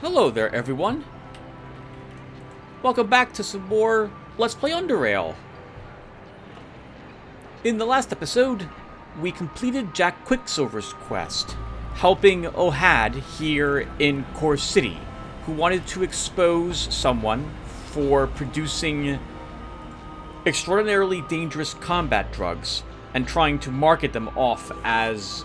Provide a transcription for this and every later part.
Hello there, everyone. Welcome back to some more Let's Play Underrail. In the last episode, we completed Jack Quicksilver's quest, helping Ohad here in Core City, who wanted to expose someone for producing extraordinarily dangerous combat drugs and trying to market them off as,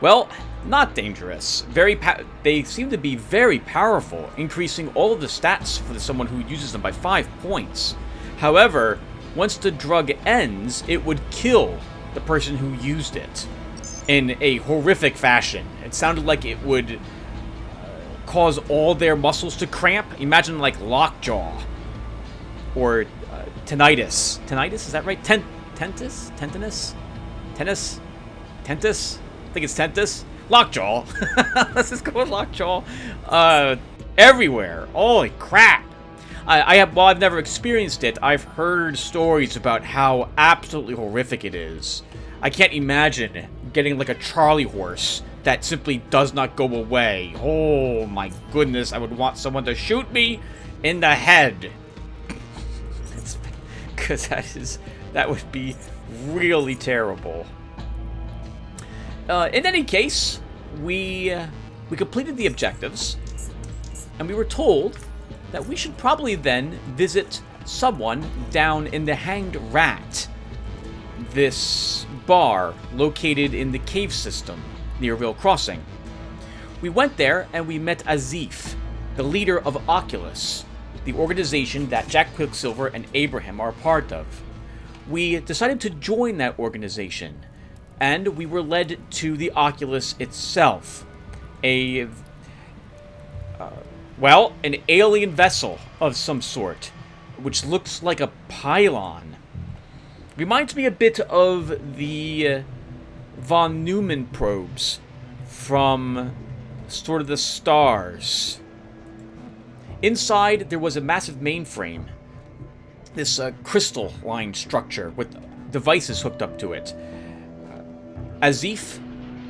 well, not dangerous. They seem to be very powerful, increasing all of the stats for someone who uses them by 5 points. However, once the drug ends, it would kill the person who used it in a horrific fashion. It sounded like it would cause all their muscles to cramp. Imagine like lockjaw or tinnitus. Tinnitus, is that right? Tentis? Tentinus? Tennis? Tentis? I think it's tentis. Lockjaw. Let's just go with lockjaw. Everywhere. Holy crap. While I've never experienced it, I've heard stories about how absolutely horrific it is. I can't imagine getting like a Charlie horse that simply does not go away. Oh my goodness, I would want someone to shoot me in the head. Because that would be really terrible. In any case, we completed the objectives, and we were told that we should probably then visit someone down in the Hanged Rat, this bar located in the cave system near Real Crossing. We went there and we met Azif, the leader of Oculus, the organization that Jack Quicksilver and Abraham are a part of. We decided to join that organization, and we were led to the Oculus itself, an alien vessel of some sort, which looks like a pylon. Reminds me a bit of the von Neumann probes from sort of the stars. Inside, there was a massive mainframe, this crystal-lined structure with devices hooked up to it. Azif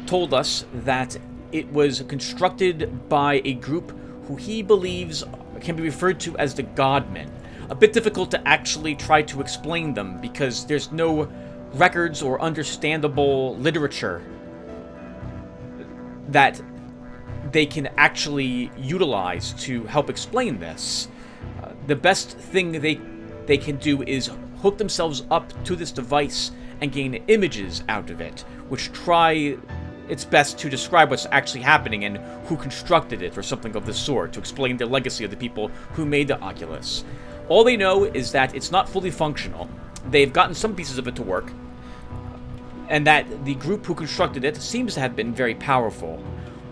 told us that it was constructed by a group who he believes can be referred to as the Godmen. A bit difficult to actually try to explain them because there's no records or understandable literature that they can actually utilize to help explain this. The best thing they can do is hook themselves up to this device and gain images out of it, which try its best to describe what's actually happening and who constructed it or something of the sort, to explain the legacy of the people who made the Oculus. All they know is that it's not fully functional. They've gotten some pieces of it to work, and that the group who constructed it seems to have been very powerful.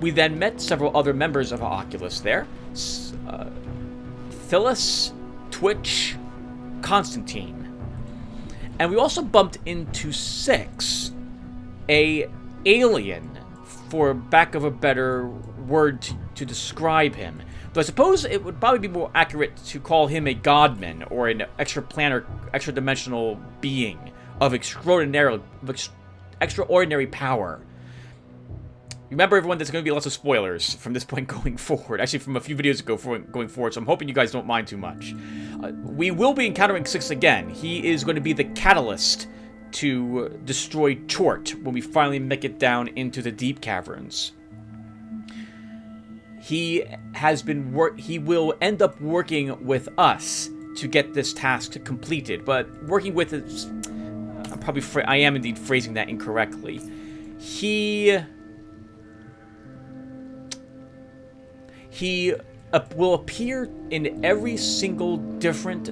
We then met several other members of Oculus there. Phyllis, Twitch, Constantine. And we also bumped into Six, a alien, for lack of a better word to describe him. Though I suppose it would probably be more accurate to call him a godman or an extra-dimensional being of extraordinary power. Remember, everyone, there's going to be lots of spoilers from this point going forward. Actually, from a few videos ago going forward, so I'm hoping you guys don't mind too much. We will be encountering Six again. He is going to be the catalyst to destroy Chort when we finally make it down into the deep caverns. He will end up working with us to get this task completed, but working with is... I am indeed phrasing that incorrectly. He will appear in every single different...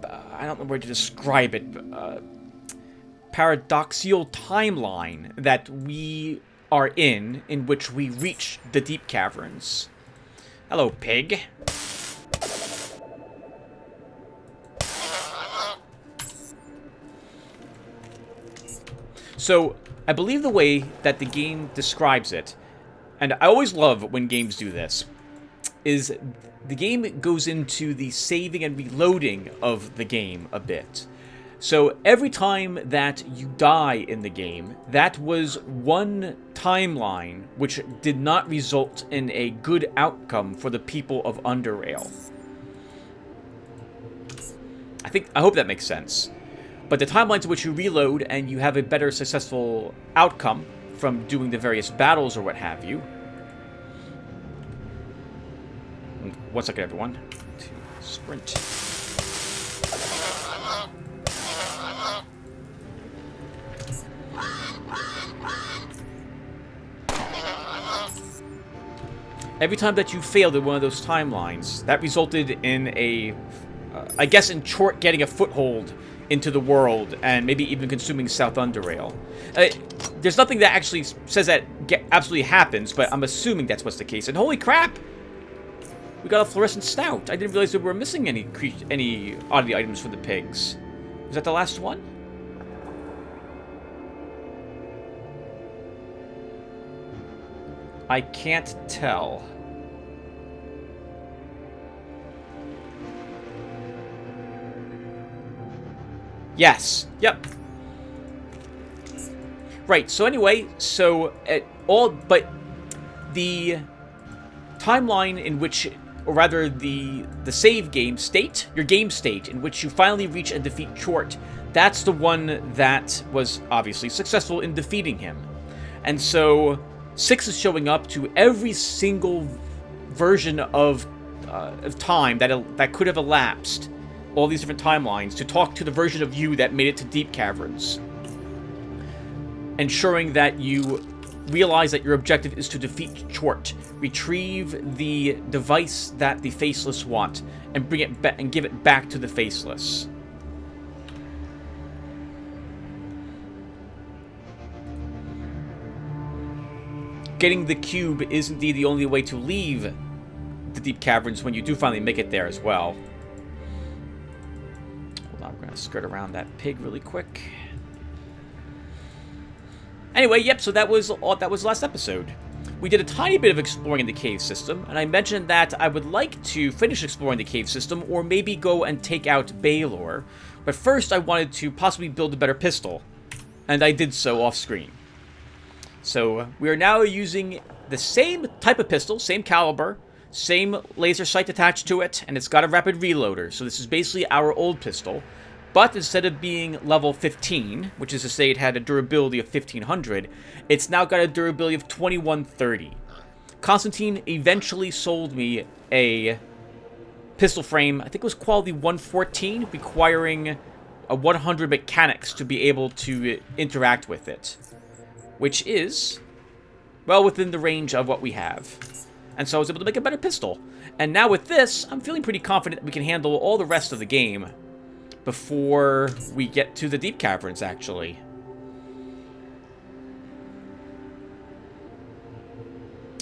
I don't know where to describe it. Paradoxical timeline that we are in which we reach the deep caverns. Hello, pig. So, I believe the way that the game describes it, and I always love when games do this, is the game goes into the saving and reloading of the game a bit. So every time that you die in the game, that was one timeline which did not result in a good outcome for the people of Underrail. I hope that makes sense. But the timelines in which you reload and you have a better successful outcome from doing the various battles or what have you. 1 second, everyone. Sprint. Every time that you failed in one of those timelines, that resulted in a, I guess in short, getting a foothold into the world and maybe even consuming South Underrail. There's nothing that actually says that absolutely happens, but I'm assuming that's what's the case. And holy crap! We got a fluorescent snout. I didn't realize that we were missing any oddity items for the pigs. Was that the last one? I can't tell. Yes. Yep. Right. So anyway, but the timeline in which, or rather the save game state, your game state in which you finally reach and defeat Chort, that's the one that was obviously successful in defeating him. And so 6 is showing up to every single version of time that could have elapsed, all these different timelines, to talk to the version of you that made it to Deep Caverns, ensuring that you realize that your objective is to defeat Chort, retrieve the device that the Faceless want, and bring it back and give it back to the Faceless. Getting the cube is indeed the only way to leave the Deep Caverns when you do finally make it there as well. Hold on, we're going to skirt around that pig really quick. Anyway, yep, so that was the last episode. We did a tiny bit of exploring the cave system, and I mentioned that I would like to finish exploring the cave system, or maybe go and take out Baylor. But first I wanted to possibly build a better pistol, and I did so off-screen. So we are now using the same type of pistol, same caliber, same laser sight attached to it, and it's got a rapid reloader. So this is basically our old pistol, but instead of being level 15, which is to say it had a durability of 1500, it's now got a durability of 2130. Constantine eventually sold me a pistol frame, I think it was quality 114, requiring a 100 mechanics to be able to interact with it, which is well within the range of what we have. And so I was able to make a better pistol. And now with this, I'm feeling pretty confident we can handle all the rest of the game before we get to the Deep Caverns, actually.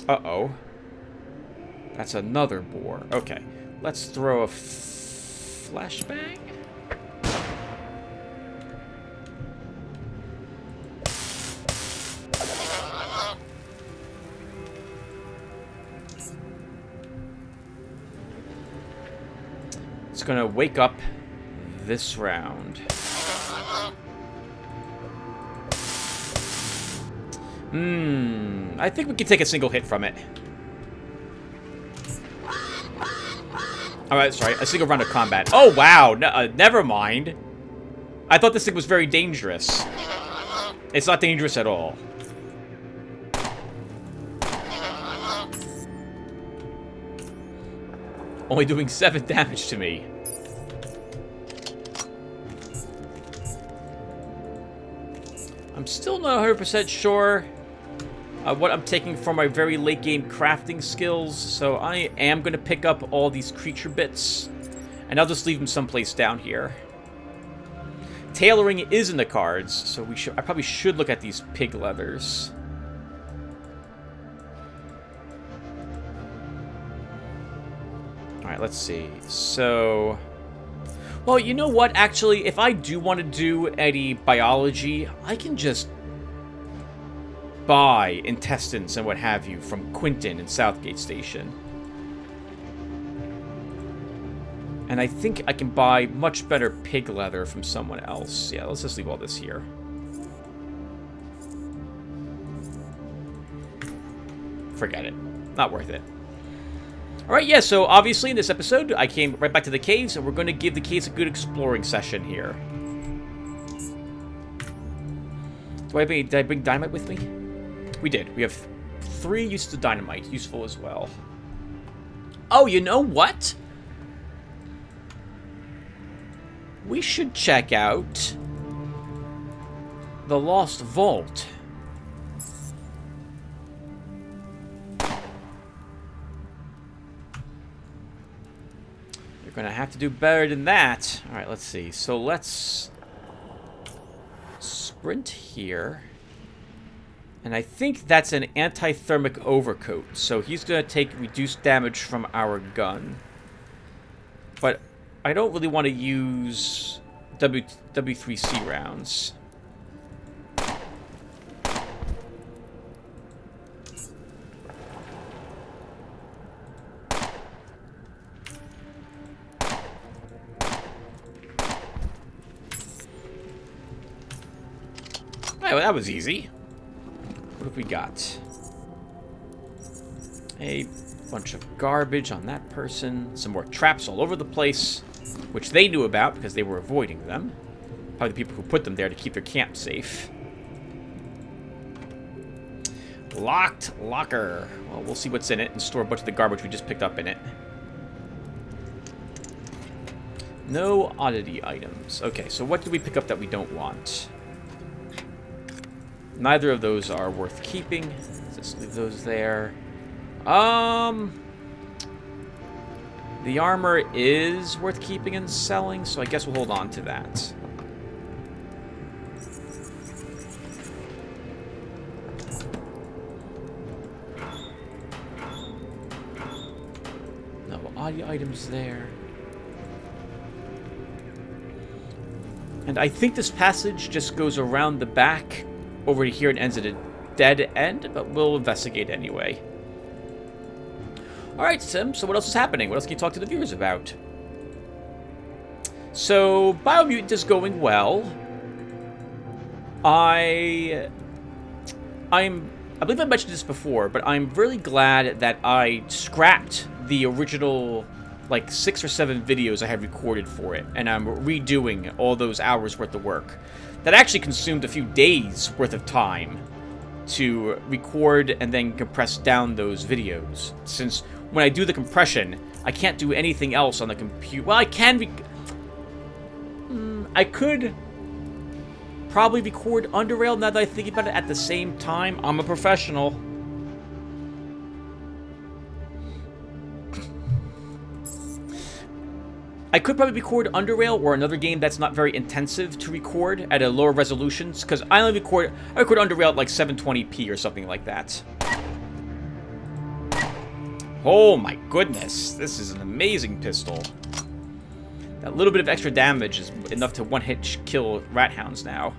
Uh-oh. That's another boar. Okay, let's throw a flashbang. It's gonna wake up this round. I think we can take a single hit from it. Alright, sorry, a single round of combat. Oh, wow, never mind. I thought this thing was very dangerous. It's not dangerous at all. Only doing 7 damage to me. I'm still not 100% sure what I'm taking for my very late game crafting skills, so I am going to pick up all these creature bits, and I'll just leave them someplace down here. Tailoring is in the cards, so I probably should look at these pig leathers. Alright, let's see. So, well, you know what? Actually, if I do want to do any biology, I can just buy intestines and what have you from Quinton in Southgate Station. And I think I can buy much better pig leather from someone else. Yeah, let's just leave all this here. Forget it. Not worth it. Alright, yeah, so obviously in this episode, I came right back to the caves, and we're going to give the caves a good exploring session here. Did I bring dynamite with me? We did. We have 3 uses of dynamite. Useful as well. Oh, you know what? We should check out the Lost Vault. You're gonna have to do better than that. Alright, let's see. So let's sprint here. And I think that's an anti-thermic overcoat. So he's gonna take reduced damage from our gun. But I don't really want to use W3C rounds. Oh, that was easy. What have we got? A bunch of garbage on that person. Some more traps all over the place, which they knew about because they were avoiding them. Probably the people who put them there to keep their camp safe. Locked locker. Well, we'll see what's in it and store a bunch of the garbage we just picked up in it. No oddity items. Okay, so what did we pick up that we don't want? Neither of those are worth keeping. Let's just leave those there. The armor is worth keeping and selling, so I guess we'll hold on to that. No audio items there. And I think this passage just goes around the back over to here and ends at a dead end, but we'll investigate anyway. Alright, Sim, so what else is happening? What else can you talk to the viewers about? So, Biomutant is going well. I believe I mentioned this before, but I'm really glad that I scrapped the original, like, 6 or 7 videos I had recorded for it, and I'm redoing all those hours worth of work. That actually consumed a few days worth of time to record and then compress down those videos, since when I do the compression, I can't do anything else on the computer. Well, I can I could probably record Underrail now that I think about it at the same time. I'm a professional. I could probably record Underrail or another game that's not very intensive to record at a lower resolutions, because I record Underrail at like 720p or something like that. Oh my goodness, this is an amazing pistol. That little bit of extra damage is enough to one-hit kill rat hounds now.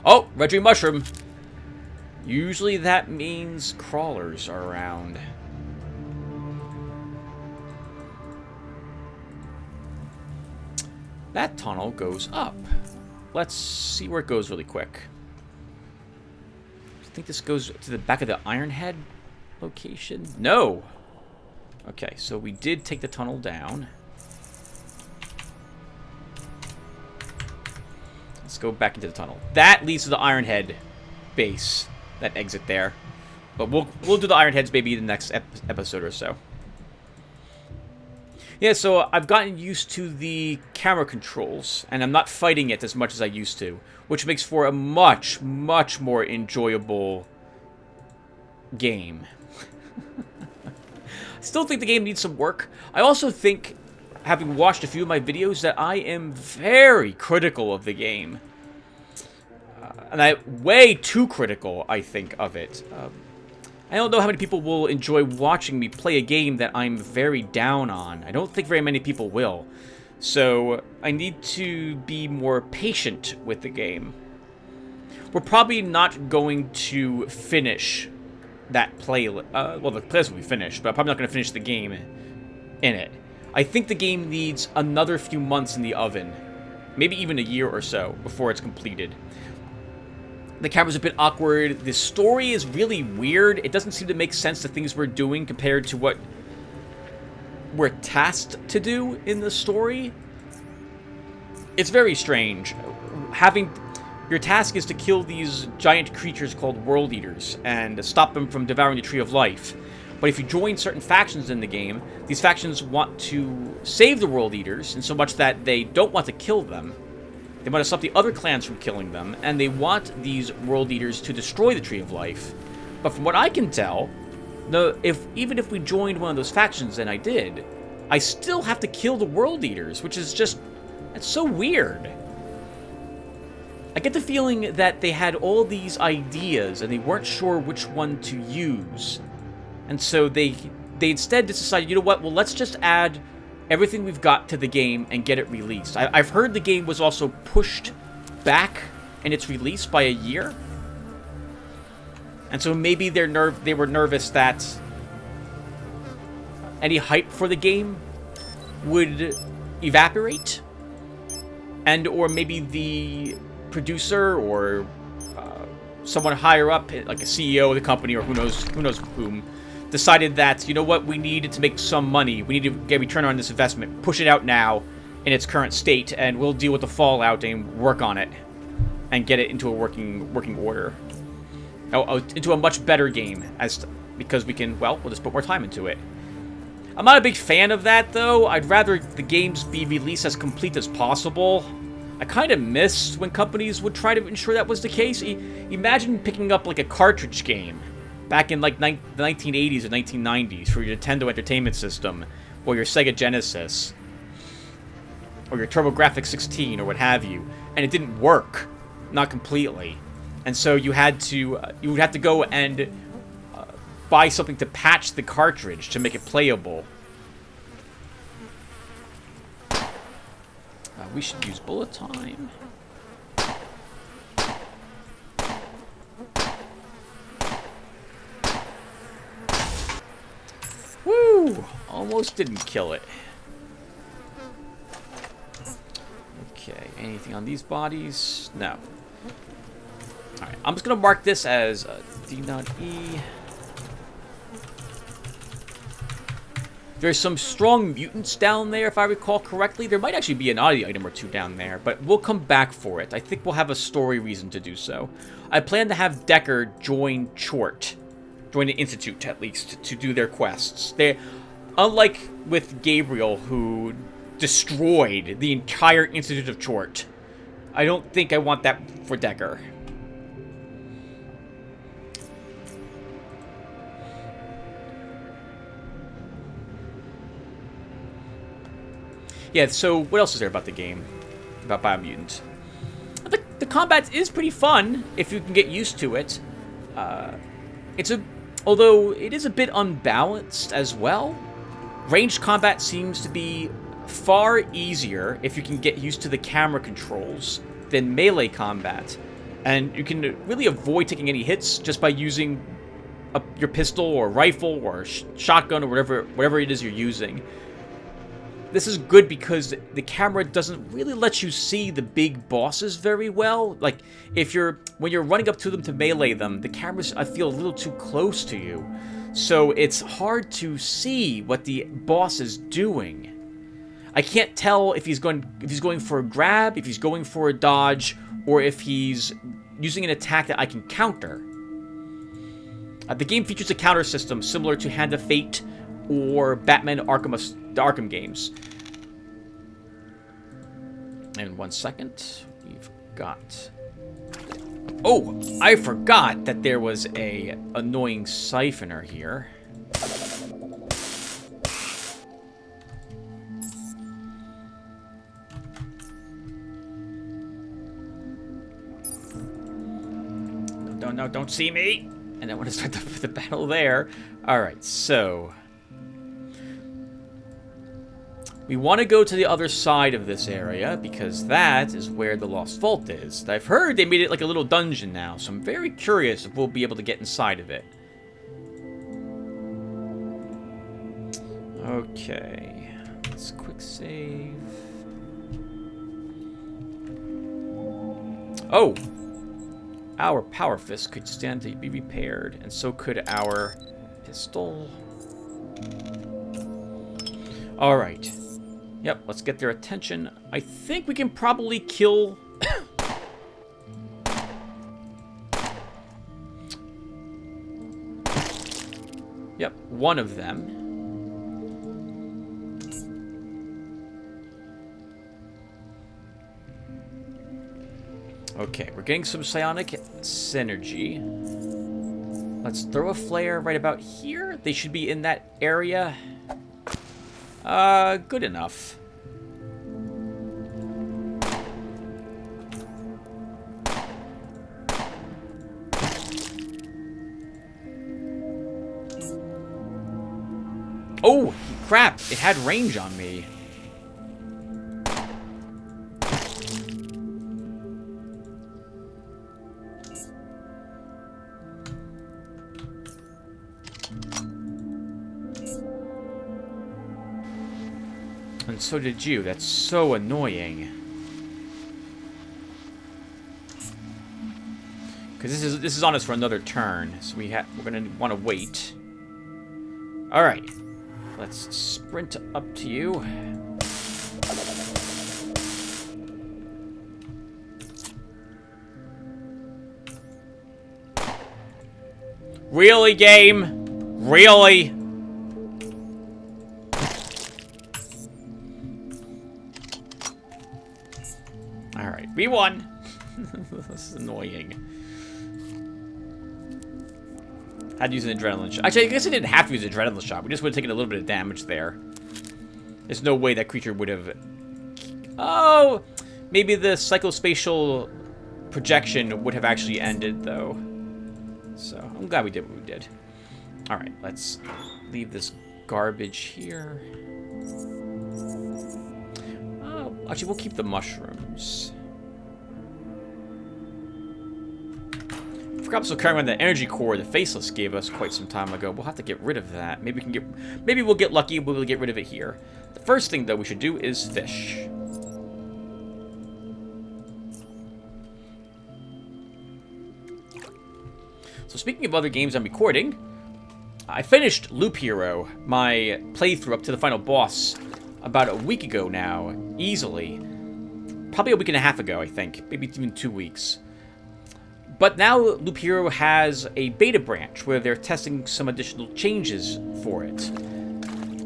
Oh, red tree mushroom. Usually that means crawlers are around. That tunnel goes up. Let's see where it goes really quick. I think this goes to the back of the Ironhead location. No! Okay, so we did take the tunnel down. Let's go back into the tunnel. That leads to the Ironhead base, that exit there. But we'll do the Ironheads maybe in the next episode or so. Yeah, so I've gotten used to the camera controls, and I'm not fighting it as much as I used to, which makes for a much, much more enjoyable game. I still think the game needs some work. I also think, having watched a few of my videos, that I am very critical of the game. And I'm way too critical, I think, of it. I don't know how many people will enjoy watching me play a game that I'm very down on. I don't think very many people will. So I need to be more patient with the game. We're probably not going to finish that playlist. Well, the playlist will be finished, but I'm probably not going to finish the game in it. I think the game needs another few months in the oven. Maybe even a year or so before it's completed. The camera's a bit awkward. The story is really weird. It doesn't seem to make sense, the things we're doing, compared to what we're tasked to do in the story. It's very strange. Your task is to kill these giant creatures called World Eaters and stop them from devouring the Tree of Life. But if you join certain factions in the game, these factions want to save the World Eaters, in so much that they don't want to kill them. They want to stop the other clans from killing them, and they want these World Eaters to destroy the Tree of Life. But from what I can tell, even if we joined one of those factions, and I did, I still have to kill the World Eaters, which is just... it's so weird. I get the feeling that they had all these ideas, and they weren't sure which one to use. And so they instead just decided, you know what, well, let's just add everything we've got to the game and get it released. I've heard the game was also pushed back in its release by a year. And so maybe they were nervous that any hype for the game would evaporate. And or maybe the producer or someone higher up, like a CEO of the company or who knows whom, decided that, you know what, we needed to make some money. We need to get a return on this investment. Push it out now in its current state, and we'll deal with the fallout and work on it and get it into a working order. Into a much better game, because we can, well, we'll just put more time into it. I'm not a big fan of that, though. I'd rather the games be released as complete as possible. I kind of miss when companies would try to ensure that was the case. Imagine picking up, like, a cartridge game back in, like, the 1980s or 1990s for your Nintendo Entertainment System, or your Sega Genesis, or your TurboGrafx 16, or what have you, and it didn't work. Not completely. And so you would have to go and buy something to patch the cartridge to make it playable. We should use bullet time. Woo! Almost didn't kill it. Okay, anything on these bodies? No. Alright, I'm just going to mark this as D.E. There's some strong mutants down there, if I recall correctly. There might actually be an audio item or two down there, but we'll come back for it. I think we'll have a story reason to do so. I plan to have Decker join Chort. Join the Institute, at least, to do their quests. Unlike with Gabriel, who destroyed the entire Institute of Chort, I don't think I want that for Decker. Yeah, so what else is there about the game? About Biomutant? The combat is pretty fun, if you can get used to it. Although it is a bit unbalanced as well. Ranged combat seems to be far easier if you can get used to the camera controls than melee combat. And you can really avoid taking any hits just by using your pistol or rifle or shotgun or whatever it is you're using. This is good because the camera doesn't really let you see the big bosses very well. Like, when you're running up to them to melee them, the camera's, I feel, a little too close to you. So it's hard to see what the boss is doing. I can't tell if he's going for a grab, if he's going for a dodge, or if he's using an attack that I can counter. The game features a counter system similar to Hand of Fate or Batman the Arkham games. And 1 second, we've got... Oh, I forgot that there was a annoying siphoner here. No, don't see me! And I want to start the battle there. Alright, so... we want to go to the other side of this area, because that is where the Lost Vault is. I've heard they made it like a little dungeon now, so I'm very curious if we'll be able to get inside of it. Okay. let's quick save. Oh! Our power fist could stand to be repaired, and so could our pistol. Alright. Yep, let's get their attention. I think we can probably kill... Yep, one of them. Okay, we're getting some psionic synergy. Let's throw a flare right about here. They should be in that area. Good enough. Oh, crap! It had range on me. And so did you. That's so annoying. Because this is on us for another turn, so we're gonna want to wait. All right, let's sprint up to you. Really, game? Really? Alright, we won. This is annoying. Had to use an adrenaline shot. Actually, I guess I didn't have to use an adrenaline shot. We just would have taken a little bit of damage there. There's no way that creature would have... Oh! Maybe the psychospatial projection would have actually ended, though. So, I'm glad we did what we did. Alright, let's leave this garbage here. Actually, we'll keep the mushrooms. I forgot also carrying around the energy core the Faceless gave us quite some time ago. We'll have to get rid of that. Maybe we'll get lucky. We'll get rid of it here. The first thing though we should do is fish. So speaking of other games I'm recording, I finished Loop Hero, my playthrough up to the final boss, about a week ago now, easily. Probably a week and a half ago, I think. Maybe even 2 weeks. But now Loop Hero has a beta branch where they're testing some additional changes for it.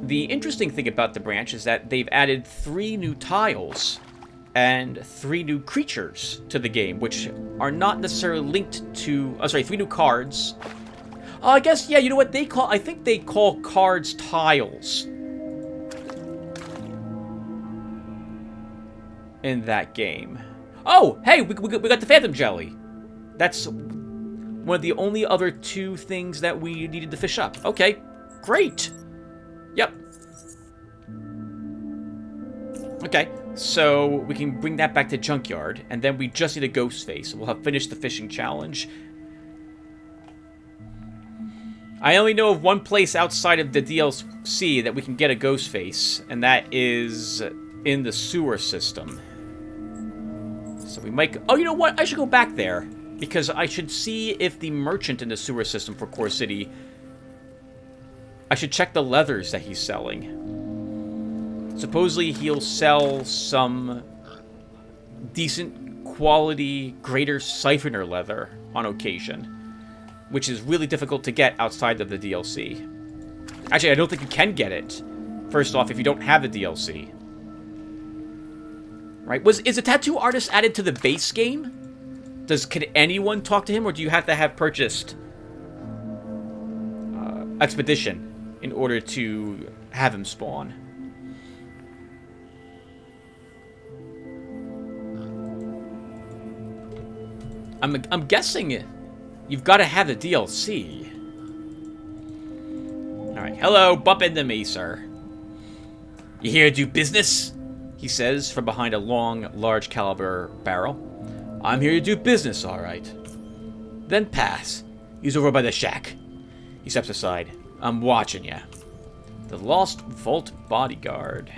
The interesting thing about the branch is that they've added 3 new tiles and 3 new creatures to the game, which are not necessarily linked to... Oh, sorry, 3 new cards. Oh, I guess, yeah, you know what? I think they call cards tiles in that game. Oh, hey, we got the Phantom Jelly. That's one of the only other 2 things that we needed to fish up. Okay, great. Yep. Okay, so we can bring that back to Junkyard, and then we just need a ghost face. We'll have finished the fishing challenge. I only know of one place outside of the DLC that we can get a ghost face, and that is in the sewer system. So we might... Oh, you know what? I should go back there, because I should see if the merchant in the sewer system for Core City... I should check the leathers that he's selling. Supposedly he'll sell some decent quality greater siphoner leather on occasion, which is really difficult to get outside of the DLC. Actually, I don't think you can get it, first off, if you don't have the DLC. Right? Is a tattoo artist added to the base game? Can anyone talk to him, or do you have to have purchased Expedition in order to have him spawn? I'm guessing you've got to have the DLC. Alright, hello, bump into me, sir. You here to do business? He says from behind a long, large caliber barrel. I'm here to do business, alright. Then pass. He's over by the shack. He steps aside. I'm watching ya. The Lost Vault Bodyguard.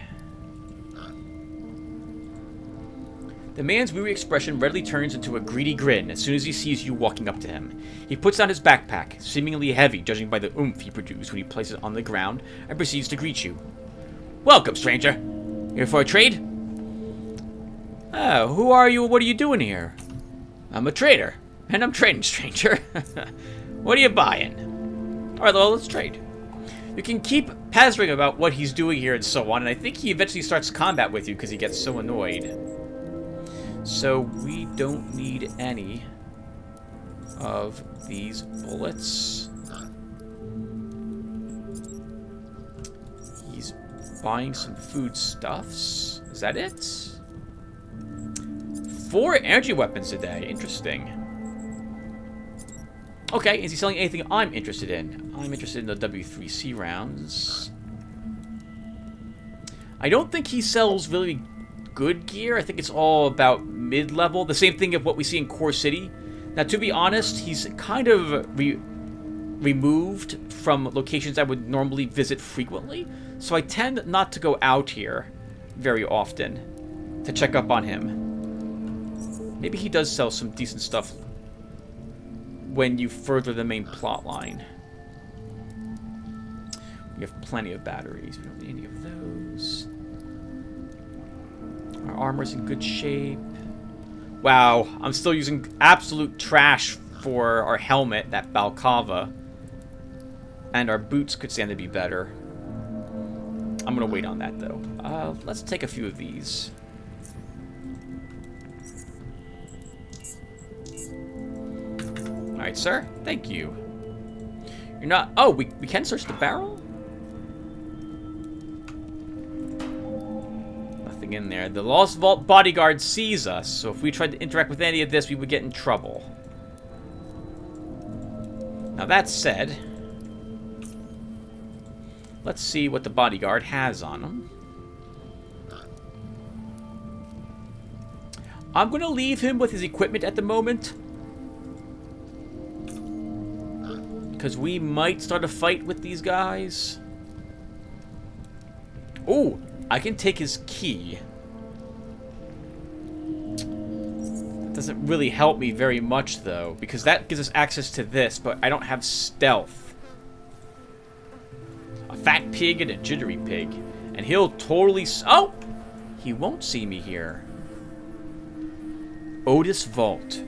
The man's weary expression readily turns into a greedy grin as soon as he sees you walking up to him. He puts down his backpack, seemingly heavy judging by the oomph he produced when he places it on the ground, and proceeds to greet you. Welcome, stranger. Here for a trade? Oh, who are you and what are you doing here? I'm a trader, and I'm trading, stranger. What are you buying? Alright, well, let's trade. You can keep pestering about what he's doing here and so on, and I think he eventually starts combat with you because he gets so annoyed. So we don't need any of these bullets. He's buying some foodstuffs. Is that it? 4 energy weapons a day. Interesting. Okay, is he selling anything I'm interested in? I'm interested in the W3C rounds. I don't think he sells really good gear. I think it's all about mid-level. The same thing of what we see in Core City. Now, to be honest, he's kind of removed from locations I would normally visit frequently. So I tend not to go out here very often to check up on him. Maybe he does sell some decent stuff when you further the main plot line. We have plenty of batteries. We don't need any of those. Our armor's in good shape. Wow, I'm still using absolute trash for our helmet, that balaclava. And our boots could stand to be better. I'm gonna wait on that, though. Let's take a few of these. Alright, sir. Thank you. You're not... Oh, we can search the barrel? Nothing in there. The Lost Vault bodyguard sees us, so if we tried to interact with any of this, we would get in trouble. Now, that said... Let's see what the bodyguard has on him. I'm going to leave him with his equipment at the moment. Because we might start a fight with these guys. Oh, I can take his key. That doesn't really help me very much, though. Because that gives us access to this, but I don't have stealth. A fat pig and a jittery pig. And he'll totally... Oh! He won't see me here. Otis Vault.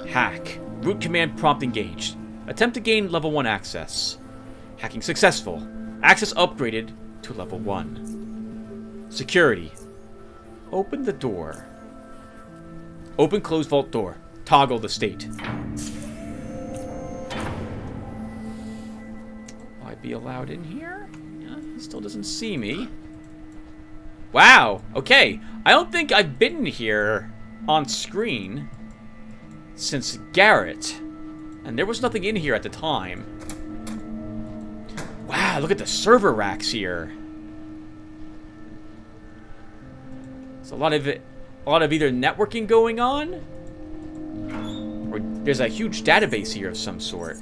Hack. Root command prompt engaged. Attempt to gain level 1 access. Hacking successful. Access upgraded to level 1. Security. Open the door. Open closed vault door. Toggle the state. Will I be allowed in here? Yeah, he still doesn't see me. Wow. Okay. I don't think I've been here on screen since Garrett. And there was nothing in here at the time. Wow, look at the server racks here. There's a lot of either networking going on, or there's a huge database here of some sort.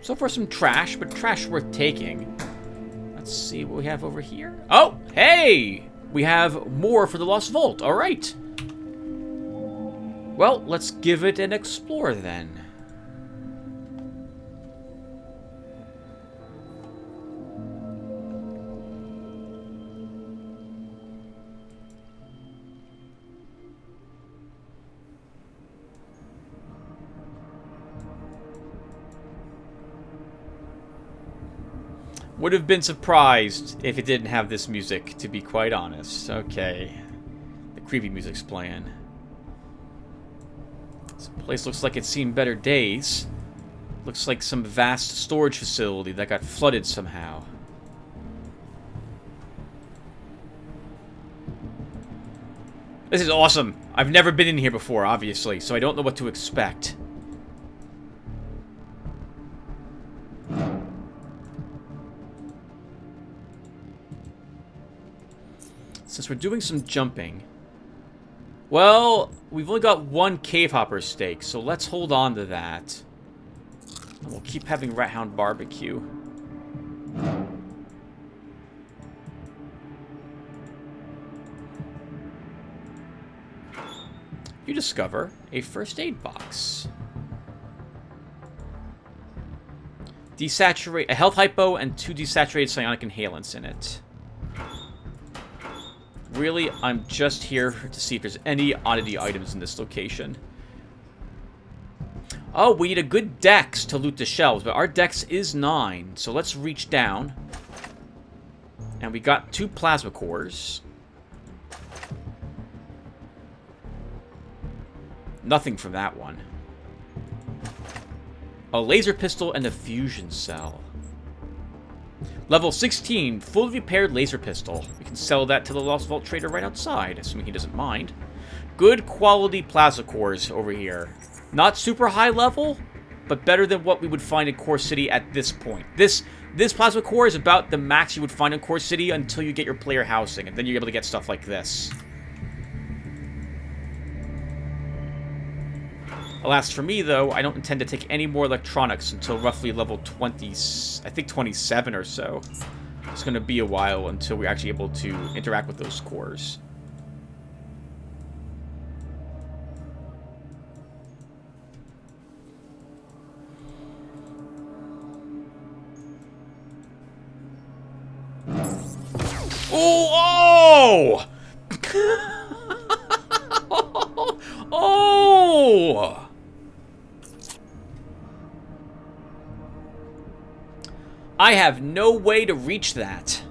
So far some trash, but trash worth taking. Let's see what we have over here. Oh, hey! We have more for the Lost Vault. All right. Well, let's give it an explore then. Would have been surprised if it didn't have this music, to be quite honest. Okay. The creepy music's playing. This place looks like it's seen better days. Looks like some vast storage facility that got flooded somehow. This is awesome. I've never been in here before, obviously, so I don't know what to expect. Since we're doing some jumping... Well, we've only got one cave hopper steak, so let's hold on to that. And we'll keep having Rat Hound barbecue. You discover a first aid box. Desaturate a health hypo and 2 desaturated psionic inhalants in it. Really, I'm just here to see if there's any oddity items in this location. Oh, we need a good dex to loot the shelves, but our dex is 9, so let's reach down. And we got 2 plasma cores. Nothing from that one. A laser pistol and a fusion cell. Level 16, fully repaired laser pistol. We can sell that to the Lost Vault trader right outside, assuming he doesn't mind. Good quality plasma cores over here. Not super high level, but better than what we would find in Core City at this point. This plasma core is about the max you would find in Core City until you get your player housing, and then you're able to get stuff like this. Alas, for me, though, I don't intend to take any more electronics until roughly level 20, I think 27 or so. It's going to be a while until we're actually able to interact with those cores. Oh! Oh! Oh! I have no way to reach that.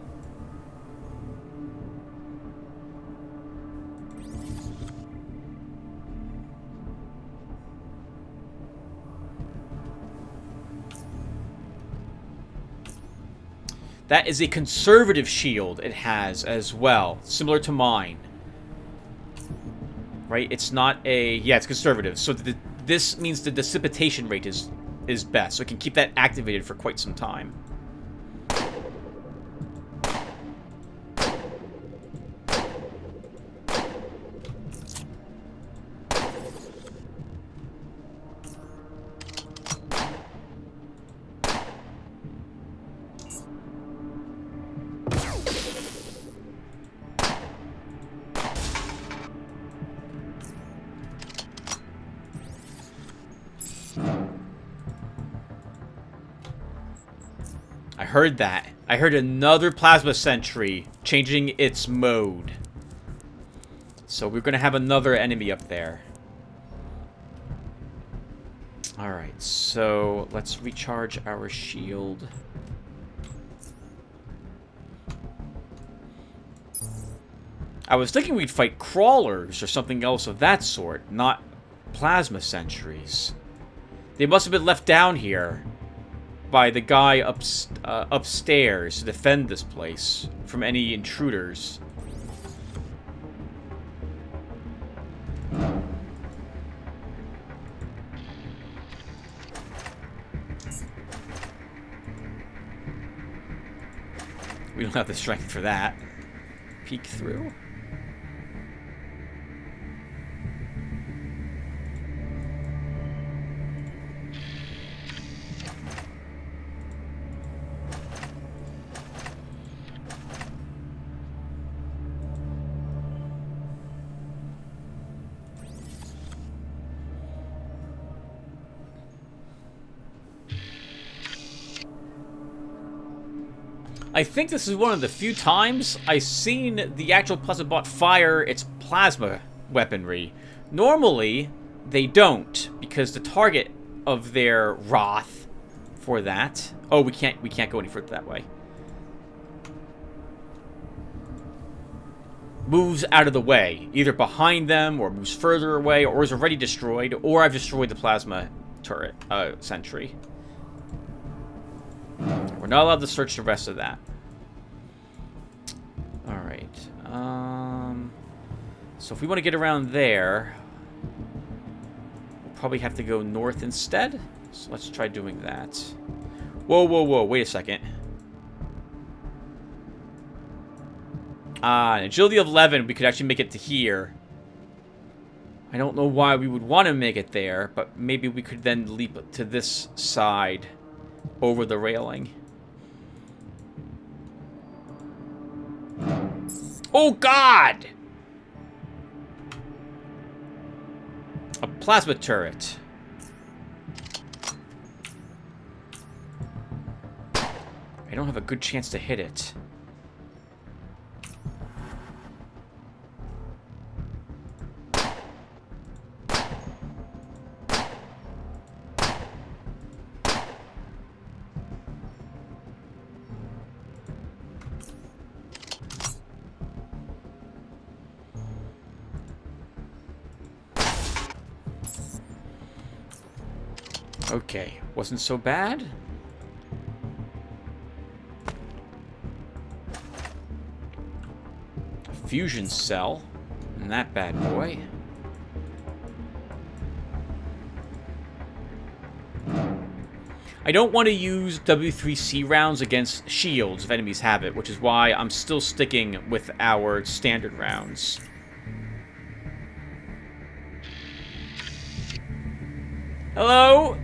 That is a conservative shield it has as well, similar to mine. Right? It's not a... Yeah, it's conservative. So this means the dissipation rate is best. So it can keep that activated for quite some time. I heard that. I heard another plasma sentry changing its mode. So we're going to have another enemy up there. Alright, so let's recharge our shield. I was thinking we'd fight crawlers or something else of that sort, not plasma sentries. They must have been left down here by the guy upstairs to defend this place from any intruders. We don't have the strength for that. Peek through. I think this is one of the few times I've seen the actual plasma bot fire its plasma weaponry. Normally, they don't, because the target of their wrath for that... Oh, we can't go any further that way. Moves out of the way, either behind them, or moves further away, or is already destroyed, or I've destroyed the plasma turret, sentry. We're not allowed to search the rest of that. Alright. So if we want to get around there, we'll probably have to go north instead. So let's try doing that. Whoa, whoa, whoa. Wait a second. An agility of 11, we could actually make it to here. I don't know why we would want to make it there, but maybe we could then leap to this side over the railing. Oh, God! A plasma turret. I don't have a good chance to hit it. Okay, wasn't so bad. A fusion cell. And that bad boy. I don't want to use W3C rounds against shields if enemies have it, which is why I'm still sticking with our standard rounds. Hello?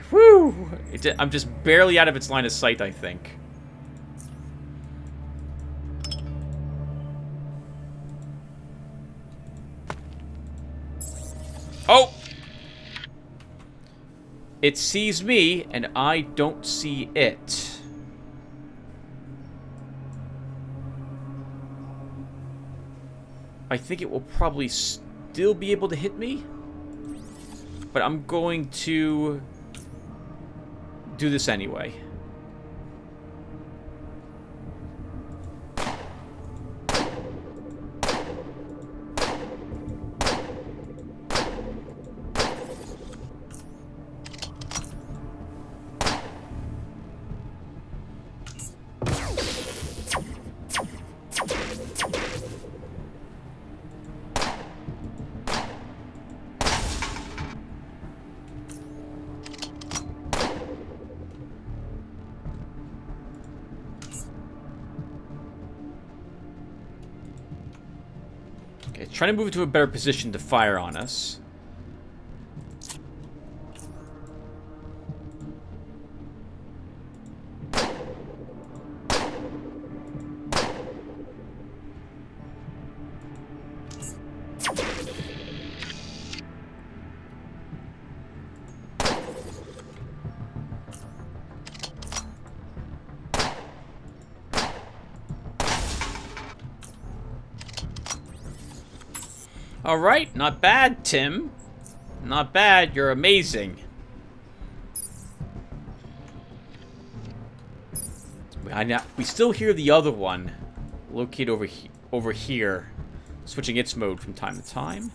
Whew! I'm just barely out of its line of sight, I think. Oh! It sees me, and I don't see it. I think it will probably still be able to hit me. But I'm going to do this anyway. Okay, trying to move it to a better position to fire on us. Alright, not bad, Tim. Not bad, you're amazing. We still hear the other one located over here, switching its mode from time to time.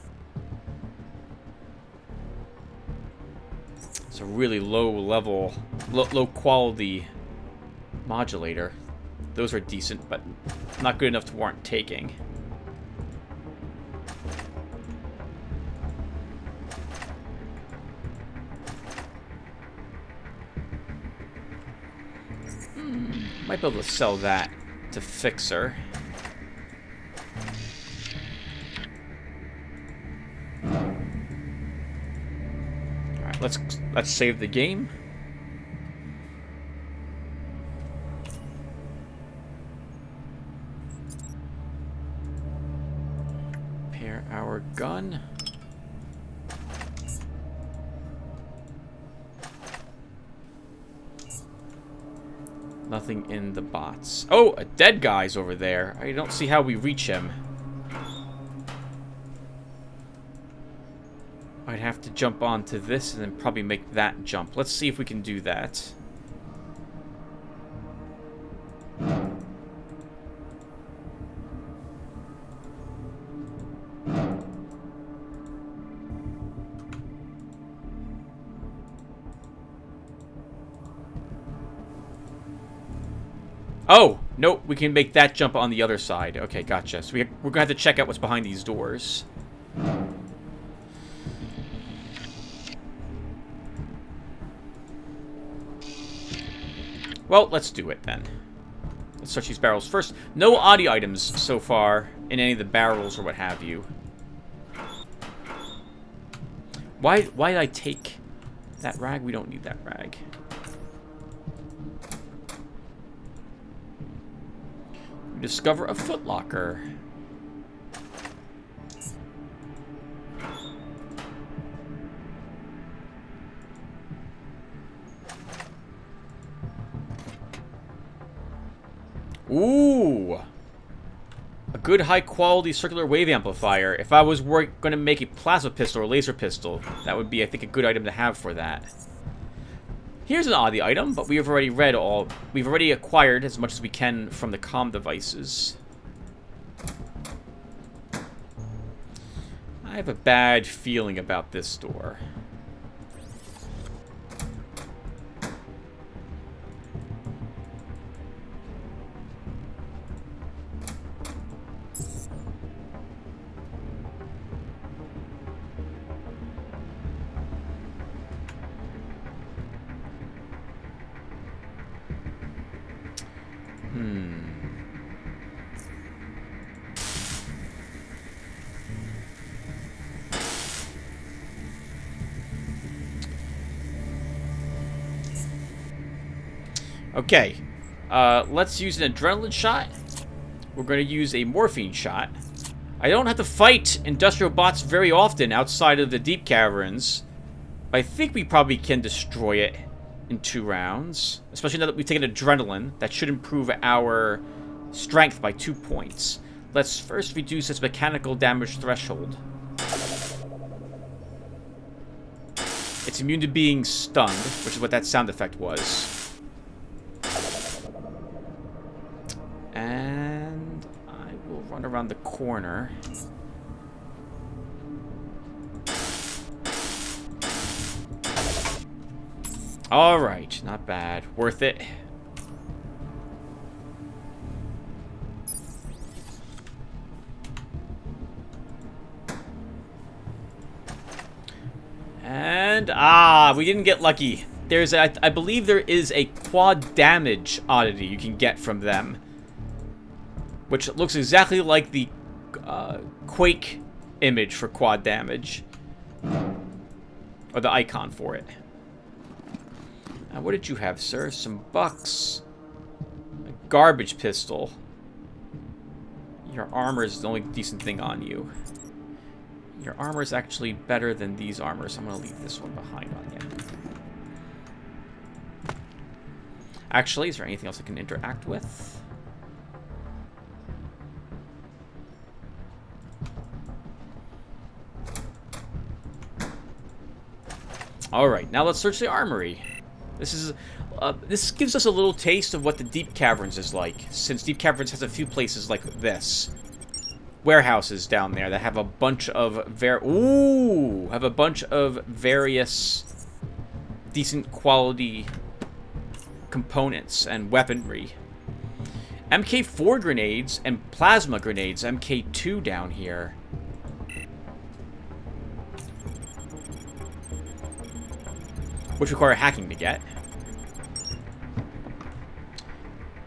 It's a really low quality modulator. Those are decent, but not good enough to warrant taking. Might be able to sell that to Fixer. Alright, let's save the game. Repair our gun. Nothing in the bots. Oh, a dead guy's over there. I don't see how we reach him. I'd have to jump onto this and then probably make that jump. Let's see if we can do that. Oh! Nope, we can make that jump on the other side. Okay, gotcha. So we're going to have to check out what's behind these doors. Well, let's do it then. Let's search these barrels first. No audio items so far in any of the barrels or what have you. Why did I take that rag? We don't need that rag. We discover a footlocker. Ooh! A good high-quality circular wave amplifier. If I was going to make a plasma pistol or laser pistol, that would be, I think, a good item to have for that. Here's an oddie item, but we have already read all... We've already acquired as much as we can from the comm devices. I have a bad feeling about this door. Okay, let's use an adrenaline shot. We're going to use a morphine shot. I don't have to fight industrial bots very often outside of the deep caverns. But I think we probably can destroy it in 2 rounds. Especially now that we've taken adrenaline. That should improve our strength by 2 points. Let's first reduce its mechanical damage threshold. It's immune to being stunned, which is what that sound effect was. And I will run around the corner. Alright, not bad. Worth it. And, we didn't get lucky. There's I believe there is a quad damage oddity you can get from them. Which looks exactly like the Quake image for quad damage. Or the icon for it. What did you have, sir? Some bucks. A garbage pistol. Your armor is the only decent thing on you. Your armor is actually better than these armors. So I'm going to leave this one behind on you. Actually, is there anything else I can interact with? Alright, now let's search the armory. This gives us a little taste of what the Deep Caverns is like, since Deep Caverns has a few places like this. Warehouses down there that have a bunch of various decent quality components and weaponry. MK4 grenades and plasma grenades, MK2 down here. Which require hacking to get.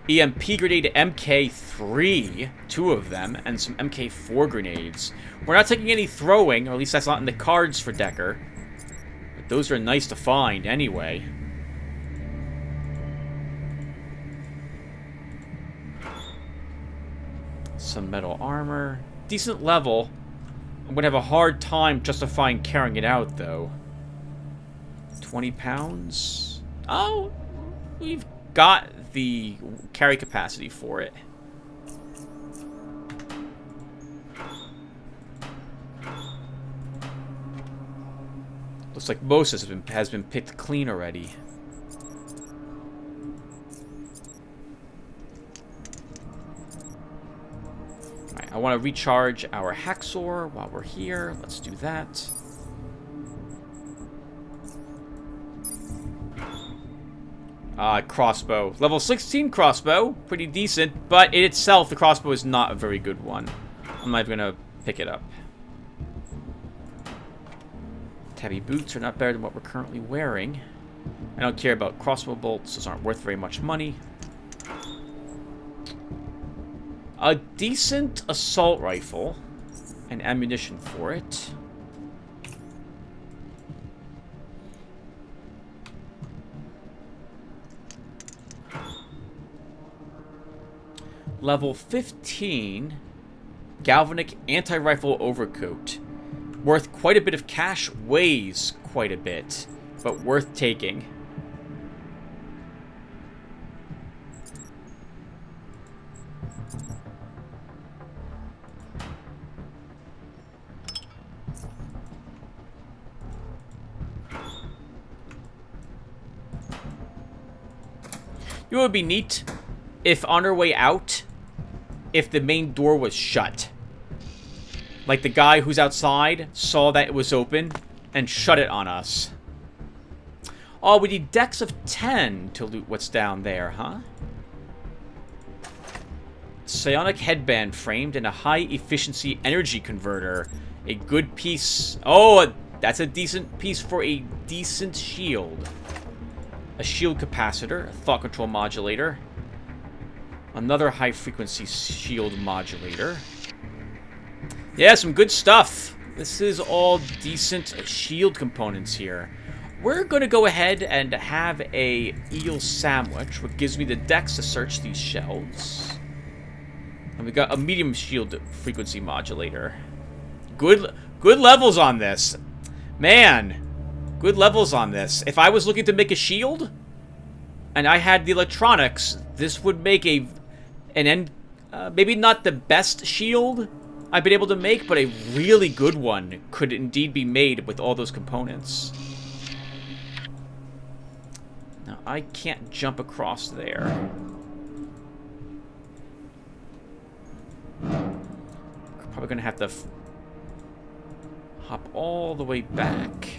EMP grenade MK3, 2 of them, and some MK4 grenades. We're not taking any throwing, or at least that's not in the cards for Decker. But those are nice to find anyway. Some metal armor. Decent level. I'm going to have a hard time justifying carrying it out, though. 20 pounds? Oh, we've got the carry capacity for it. Looks like most has been picked clean already. Alright, I want to recharge our hacksaw while we're here. Let's do that. Crossbow. Level 16 crossbow. Pretty decent. But in itself, the crossbow is not a very good one. I'm not even going to pick it up. Tabby boots are not better than what we're currently wearing. I don't care about crossbow bolts. Those aren't worth very much money. A decent assault rifle. And ammunition for it. Level 15 galvanic anti-rifle overcoat. Worth quite a bit of cash, weighs quite a bit, but worth taking. It would be neat if on our way out, if the main door was shut. Like the guy who's outside saw that it was open and shut it on us. Oh, we need decks of 10 to loot what's down there, huh? Psionic headband framed in a high-efficiency energy converter. A good piece. Oh, that's a decent piece for a decent shield. A shield capacitor, a thought control modulator. Another high-frequency shield modulator. Yeah, some good stuff. This is all decent shield components here. We're going to go ahead and have a eel sandwich, which gives me the dex to search these shelves. And we got a medium shield frequency modulator. Good levels on this. Man, good levels on this. If I was looking to make a shield, and I had the electronics, this would make maybe not the best shield I've been able to make, but a really good one could indeed be made with all those components. Now, I can't jump across there. Probably gonna have to hop all the way back.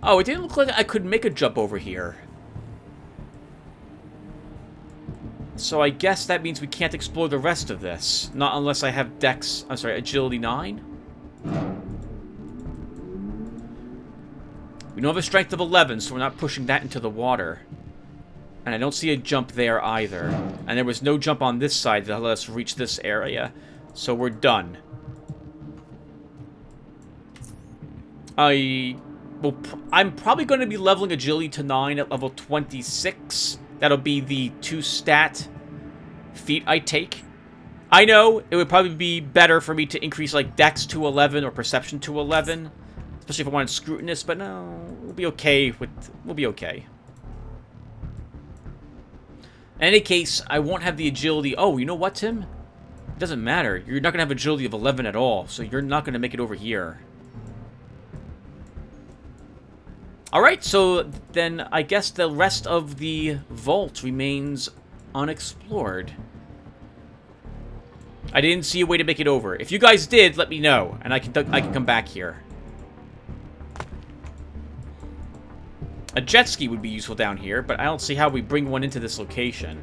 Oh, it didn't look like I could make a jump over here. So I guess that means we can't explore the rest of this. Not unless I have Dex... I'm sorry, Agility 9? We don't have a Strength of 11, so we're not pushing that into the water. And I don't see a jump there either. And there was no jump on this side that let us reach this area. So we're done. I'm probably going to be leveling Agility to 9 at level 26. That'll be the 2-stat feat I take. I know it would probably be better for me to increase like Dex to 11 or Perception to 11. Especially if I wanted Scrutinous, but no, we'll be okay. We'll be okay. In any case, I won't have the Agility. Oh, you know what, Tim? It doesn't matter. You're not going to have Agility of 11 at all, so you're not going to make it over here. Alright, so then I guess the rest of the vault remains unexplored. I didn't see a way to make it over. If you guys did, let me know, and I can come back here. A jet ski would be useful down here, but I don't see how we bring one into this location.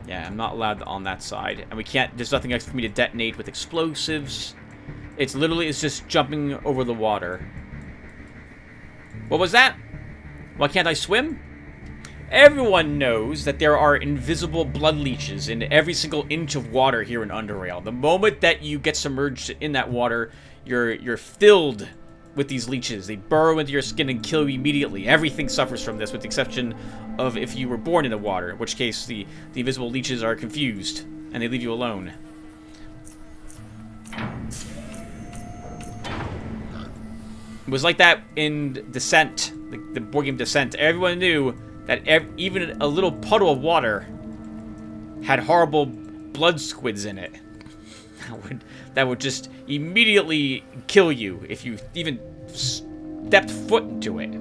Yeah, I'm not allowed on that side, and we can't. There's nothing else for me to detonate with explosives. It's just jumping over the water. What was that? Why can't I swim? Everyone knows that there are invisible blood leeches in every single inch of water here in Underrail. The moment that you get submerged in that water, you're filled with these leeches. They burrow into your skin and kill you immediately. Everything suffers from this, with the exception of if you were born in the water, in which case the invisible leeches are confused, and they leave you alone. It was like that in Descent, the board game Descent. Everyone knew that even a little puddle of water had horrible blood squids in it. That would just immediately kill you if you even stepped foot into it.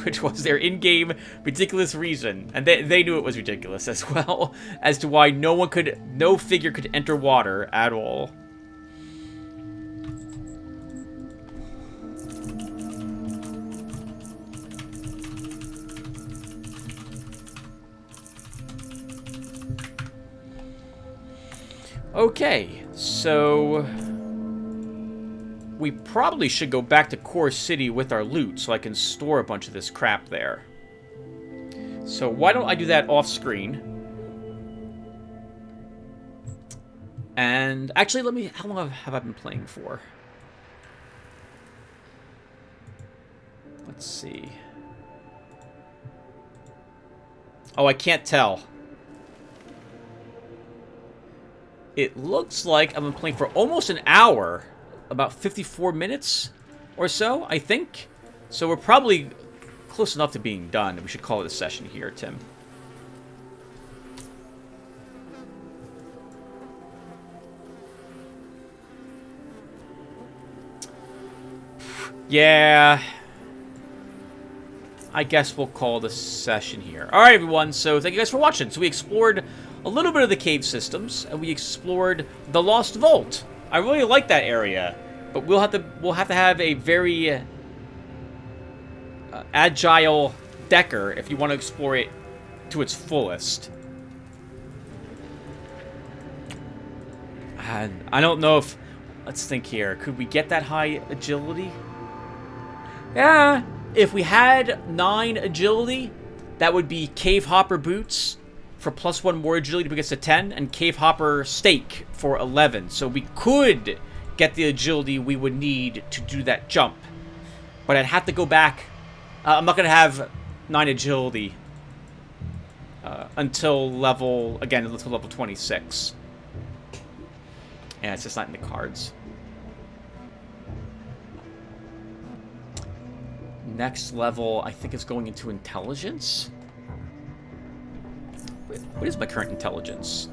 which was their in-game ridiculous reason, and they knew it was ridiculous as well, as to why no figure could enter water at all. Okay, so we probably should go back to Core City with our loot so I can store a bunch of this crap there. So why don't I do that off screen? And actually, how long have I been playing for? Let's see. Oh, I can't tell. It looks like I've been playing for almost an hour. About 54 minutes or so, I think. So we're probably close enough to being done. We should call it a session here, Tim. Yeah. I guess we'll call the session here. Alright, everyone. So thank you guys for watching. So we explored a little bit of the cave systems, and we explored the Lost Vault. I really like that area, but we'll have to have a very agile decker if you want to explore it to its fullest. And I don't know if, let's think here, could we get that high agility? Yeah, if we had 9 agility, that would be Cave Hopper boots for +1 more agility to get to 10, and Cave Hopper Stake for 11. So we could get the agility we would need to do that jump. But I'd have to go back. I'm not going to have 9 agility until level 26. Yeah, it's just not in the cards. Next level, I think, is going into intelligence. What is my current intelligence?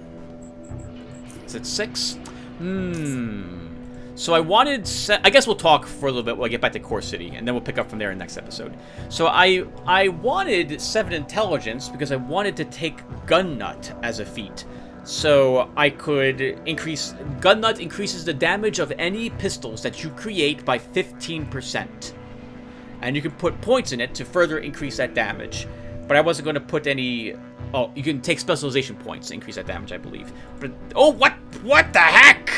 Is it 6? So I wanted... I guess we'll talk for a little bit when I get back to Core City, and then we'll pick up from there in the next episode. So I wanted 7 intelligence because I wanted to take Gun Nut as a feat. So I could increase... Gun Nut increases the damage of any pistols that you create by 15%. And you can put points in it to further increase that damage. But I wasn't going to put any... Oh, you can take specialization points to increase that damage, I believe. But... Oh, what the heck?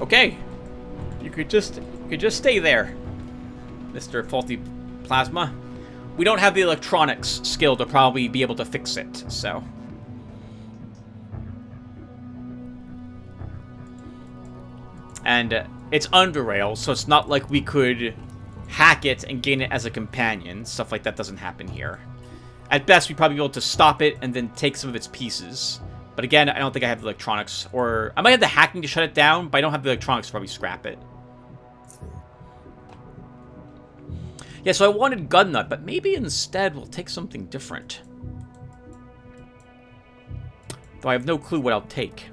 Okay. You could just stay there, Mr. Faulty Plasma. We don't have the electronics skill to probably be able to fix it, so... And it's Underrail, so it's not like we could hack it and gain it as a companion. Stuff like that doesn't happen here. At best, we'd probably be able to stop it and then take some of its pieces. But again, I don't think I have the electronics. Or I might have the hacking to shut it down, but I don't have the electronics to probably scrap it. Yeah, so I wanted Gun Nut, but maybe instead we'll take something different. Though I have no clue what I'll take.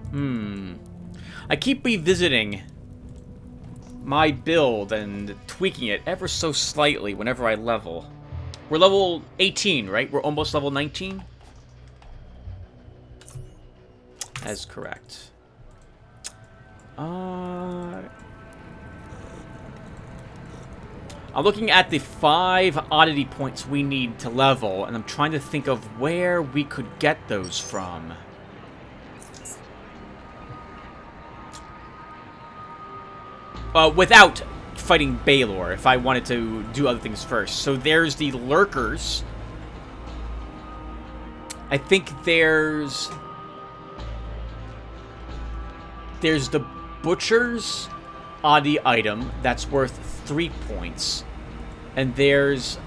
I keep revisiting my build and tweaking it ever so slightly whenever I level. We're level 18, right? We're almost level 19? That's correct. I'm looking at the 5 oddity points we need to level, and I'm trying to think of where we could get those from. Without fighting Baylor, if I wanted to do other things first. So there's the Lurkers. I think there's the Butcher's oddity item that's worth 3 points. And there's,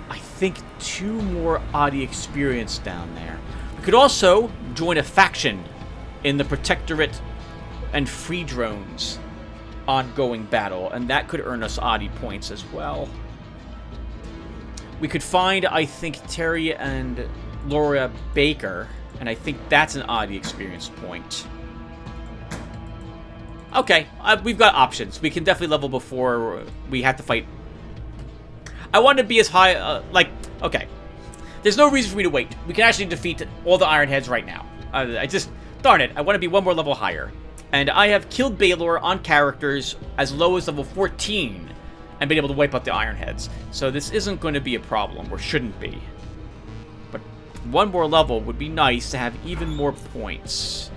I think, 2 more oddity experience down there. We could also join a faction in the Protectorate and Free Drones ongoing battle, and that could earn us oddity points as well. We could find, I think, Terry and Laura Baker, and I think that's an oddity experience point. Okay, we've got options. We can definitely level before we have to fight. I want to be as high, okay. There's no reason for me to wait. We can actually defeat all the Ironheads right now. Darn it, I want to be one more level higher. And I have killed Baylor on characters as low as level 14 and been able to wipe out the Ironheads. So this isn't going to be a problem, or shouldn't be. But one more level would be nice to have even more points.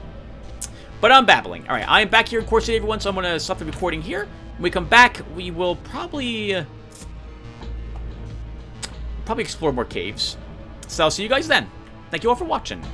But I'm babbling. Alright, I am back here in Core City, everyone, so I'm going to stop the recording here. When we come back, we will probably explore more caves. So I'll see you guys then. Thank you all for watching.